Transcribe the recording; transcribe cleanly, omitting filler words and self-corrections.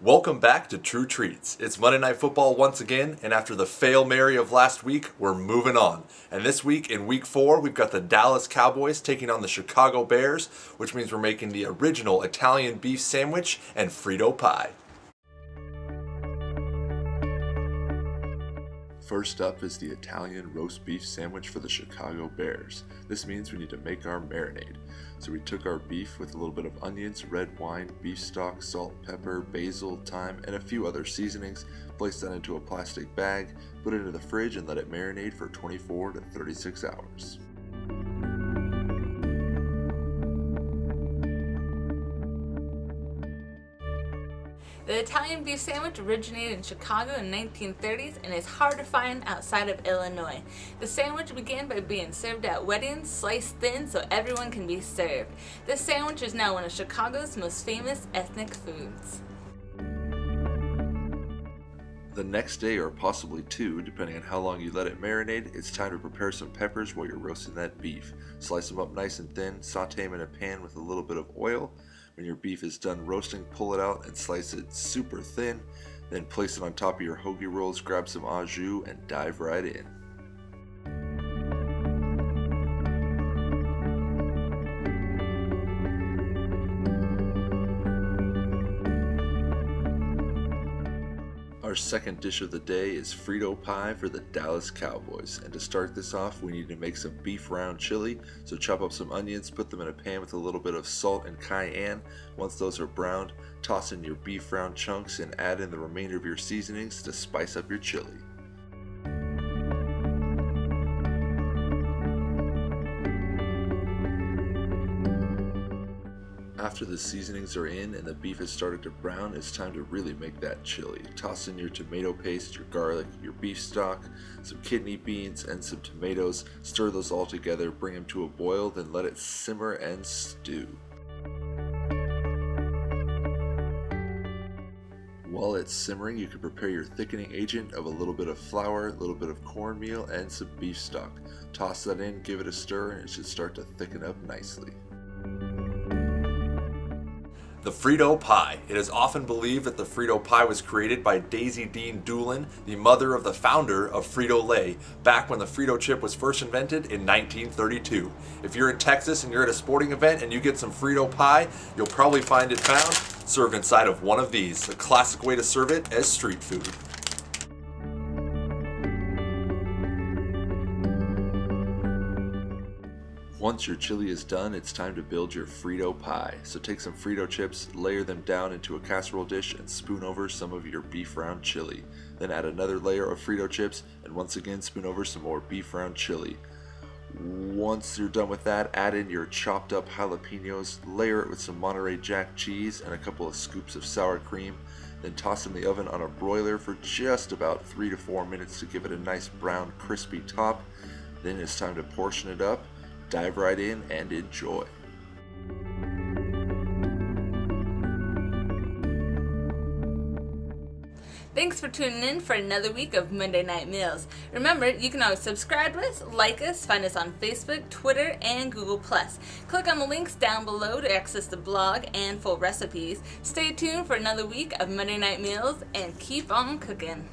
Welcome back to True Treats. It's Monday Night Football once again, and after the fail Mary of last week, we're moving on. And this week, in week 4, we've got the Dallas Cowboys taking on the Chicago Bears, which means we're making the original Italian beef sandwich and Frito pie. First up is the Italian roast beef sandwich for the Chicago Bears. This means we need to make our marinade. So we took our beef with a little bit of onions, red wine, beef stock, salt, pepper, basil, thyme, and a few other seasonings, placed that into a plastic bag, put it into the fridge, and let it marinate for 24 to 36 hours. The Italian beef sandwich originated in Chicago in the 1930s and is hard to find outside of Illinois. The sandwich began by being served at weddings, sliced thin so everyone can be served. This sandwich is now one of Chicago's most famous ethnic foods. The next day, or possibly 2, depending on how long you let it marinate, it's time to prepare some peppers while you're roasting that beef. Slice them up nice and thin, saute them in a pan with a little bit of oil. When your beef is done roasting, pull it out and slice it super thin. Then place it on top of your hoagie rolls, grab some au jus, and dive right in. Our second dish of the day is Frito pie for the Dallas Cowboys. And to start this off, we need to make some beef round chili. So chop up some onions, put them in a pan with a little bit of salt and cayenne. Once those are browned, toss in your beef round chunks and add in the remainder of your seasonings to spice up your chili. After the seasonings are in and the beef has started to brown, it's time to really make that chili. Toss in your tomato paste, your garlic, your beef stock, some kidney beans, and some tomatoes. Stir those all together, bring them to a boil, then let it simmer and stew. While it's simmering, you can prepare your thickening agent of a little bit of flour, a little bit of cornmeal, and some beef stock. Toss that in, give it a stir, and it should start to thicken up nicely. The Frito pie. It is often believed that the Frito pie was created by Daisy Dean Doolin, the mother of the founder of Frito-Lay, back when the Frito chip was first invented in 1932. If you're in Texas and you're at a sporting event and you get some Frito pie, you'll probably find it found served inside of one of these, a classic way to serve it as street food. Once your chili is done, it's time to build your Frito pie. So take some Frito chips, layer them down into a casserole dish, and spoon over some of your beef round chili. Then add another layer of Frito chips, and once again spoon over some more beef round chili. Once you're done with that, add in your chopped up jalapenos, layer it with some Monterey Jack cheese and a couple of scoops of sour cream. Then toss in the oven on a broiler for just about 3 to 4 minutes to give it a nice brown crispy top. Then it's time to portion it up. Dive right in and enjoy. Thanks for tuning in for another week of Monday Night Meals. Remember, you can always subscribe to us, like us, find us on Facebook, Twitter, and Google+. Click on the links down below to access the blog and full recipes. Stay tuned for another week of Monday Night Meals and keep on cooking.